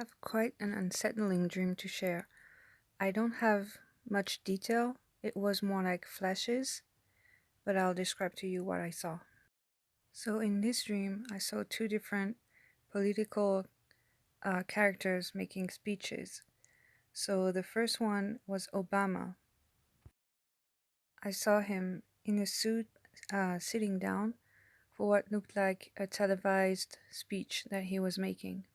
have quite an unsettling dream to share. I don't have much detail, it was more like flashes, but I'll describe to you what I saw. So, in this dream, I saw two different political characters making speeches. So, the first one was Obama. I saw him in a suit sitting down for what looked like a televised speech that he was making.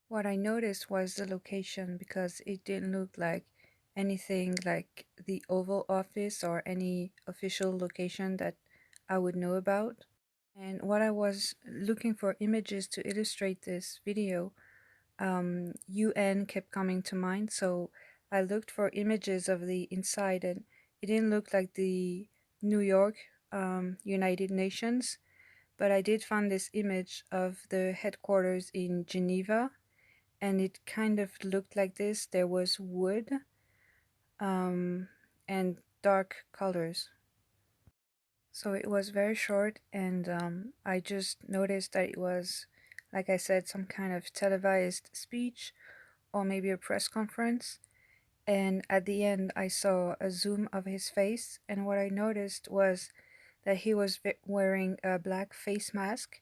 What I noticed was the location because it didn't look like anything like the Oval Office or any official location that I would know about. And what I was looking for images to illustrate this video, UN kept coming to mind. So I looked for images of the inside, and it didn't look like the New York United Nations, but I did find this image of the headquarters in Geneva, and it kind of looked like this. There was wood um, and dark colors. So it was very short, and I just noticed that it was, like I said, some kind of televised speech or maybe a press conference. And at the end, I saw a zoom of his face, and what I noticed was that he was wearing a black face mask,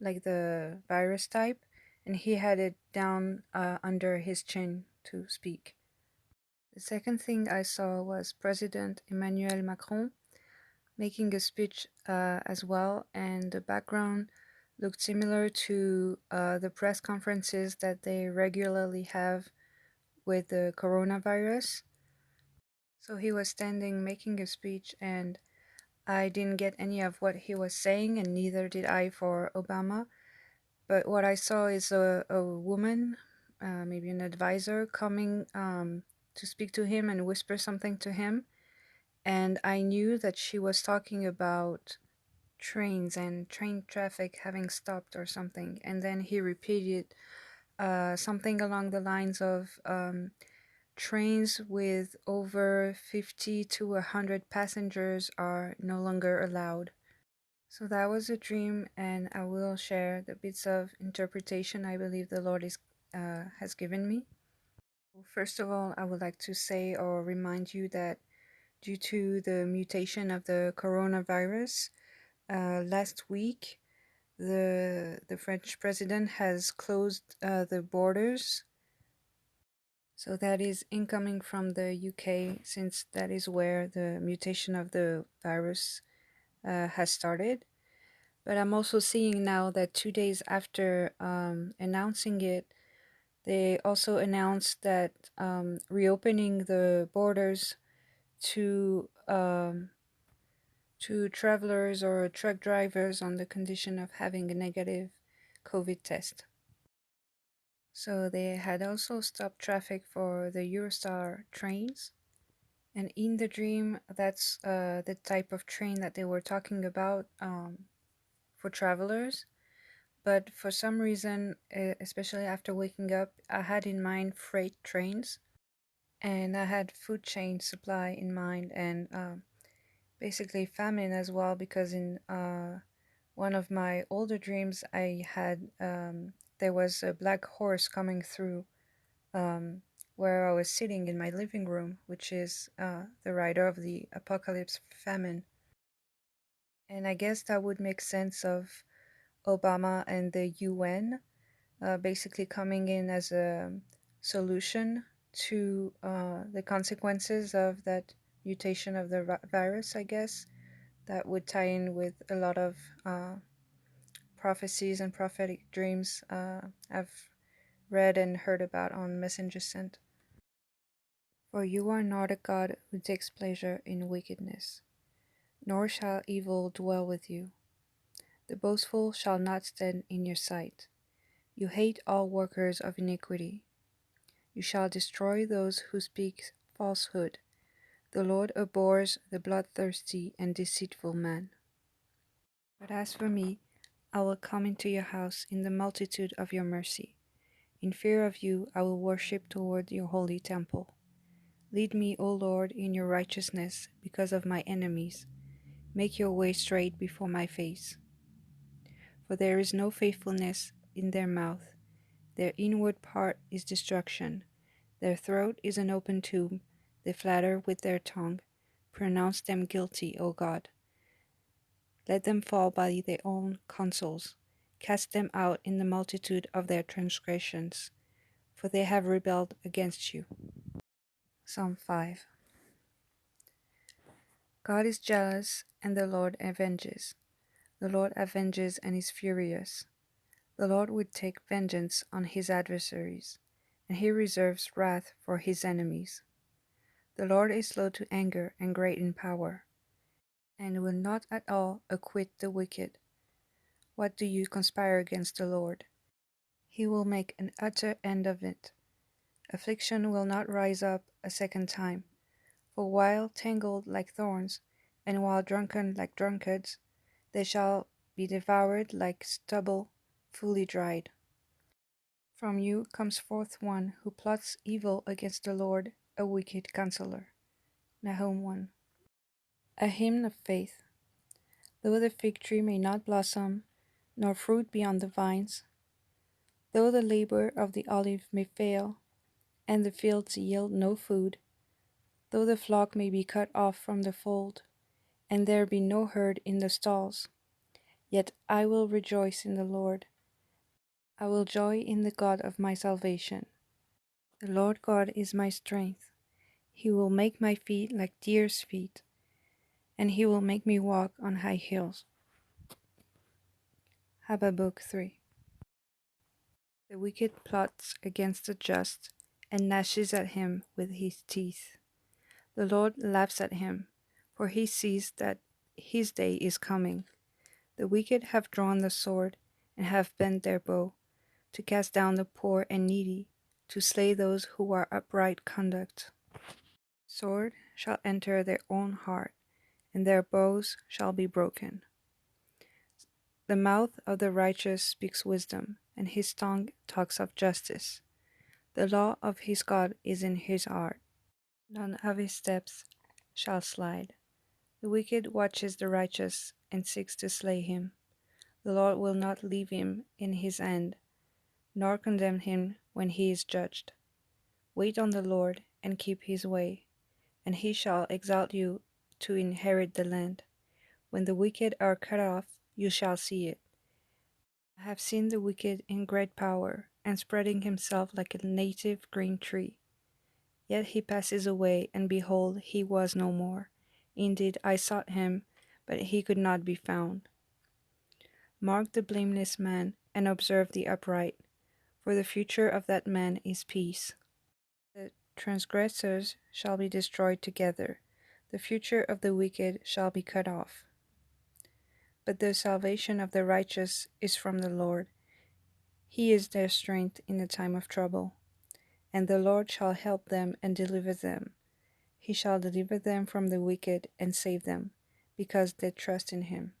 like the virus type, and he had it down under his chin to speak. The second thing I saw was President Emmanuel Macron making a speech as well, and the background looked similar to the press conferences that they regularly have with the coronavirus. So he was standing making a speech, and I didn't get any of what he was saying, and neither did I for Obama. But what I saw is a woman, maybe an advisor, coming to speak to him and whisper something to him. And I knew that she was talking about trains and train traffic having stopped or something. And then he repeated something along the lines of trains with over 50 to 100 passengers are no longer allowed. So that was a dream, and I will share the bits of interpretation I believe the Lord has given me. First of all, I would like to say or remind you that due to the mutation of the coronavirus, last week the French president has closed the borders. So that is incoming from the UK, since that is where the mutation of the virus has started. But I'm also seeing now that 2 days after announcing it, they also announced that reopening the borders to travelers or truck drivers on the condition of having a negative COVID test. So they had also stopped traffic for the Eurostar trains. And in the dream, that's the type of train that they were talking about for travelers. But for some reason, especially after waking up, I had in mind freight trains, and I had food chain supply in mind, and basically famine as well, because in one of my older dreams, I had there was a black horse coming through where I was sitting in my living room, which is the rider of the apocalypse famine. And I guess that would make sense of Obama and the UN basically coming in as a solution to the consequences of that mutation of the virus, I guess. That would tie in with a lot of prophecies and prophetic dreams I've read and heard about on Messenger Sent. For you are not a God who takes pleasure in wickedness, nor shall evil dwell with you. The boastful shall not stand in your sight. You hate all workers of iniquity. You shall destroy those who speak falsehood. The Lord abhors the bloodthirsty and deceitful man. But as for me, I will come into your house in the multitude of your mercy. In fear of you, I will worship toward your holy temple. Lead me, O Lord, in your righteousness because of my enemies. Make your way straight before my face. For there is no faithfulness in their mouth. Their inward part is destruction. Their throat is an open tomb. They flatter with their tongue. Pronounce them guilty, O God. Let them fall by their own counsels. Cast them out in the multitude of their transgressions, for they have rebelled against you. Psalm 5. God is jealous, and the Lord avenges. The Lord avenges and is furious. The Lord would take vengeance on his adversaries, and he reserves wrath for his enemies. The Lord is slow to anger and great in power, and will not at all acquit the wicked. What do you conspire against the Lord? He will make an utter end of it. Affliction will not rise up a second time. For while tangled like thorns, and while drunken like drunkards, they shall be devoured like stubble fully dried. From you comes forth one who plots evil against the Lord, a wicked counselor. Nahum 1. A hymn of faith. Though the fig tree may not blossom, nor fruit be on the vines, though the labor of the olive may fail, and the fields yield no food, though the flock may be cut off from the fold, and there be no herd in the stalls, yet I will rejoice in the Lord. I will joy in the God of my salvation. The Lord God is my strength. He will make my feet like deer's feet, and he will make me walk on high hills. Habakkuk 3. The wicked plots against the just, and gnashes at him with his teeth. The Lord laughs at him, for he sees that his day is coming. The wicked have drawn the sword, and have bent their bow, to cast down the poor and needy, to slay those who are upright conduct. Sword shall enter their own heart, and their bows shall be broken. The mouth of the righteous speaks wisdom, and his tongue talks of justice. The law of his God is in his heart. None of his steps shall slide. The wicked watches the righteous, and seeks to slay him. The Lord will not leave him in his end, nor condemn him when he is judged. Wait on the Lord, and keep his way, and he shall exalt you to inherit the land. When the wicked are cut off, you shall see it. I have seen the wicked in great power, and spreading himself like a native green tree. Yet he passes away, and behold, he was no more. Indeed, I sought him, but he could not be found. Mark the blameless man, and observe the upright, for the future of that man is peace. The transgressors shall be destroyed together, the future of the wicked shall be cut off. But the salvation of the righteous is from the Lord. He is their strength in the time of trouble. And the Lord shall help them and deliver them. He shall deliver them from the wicked and save them, because they trust in him.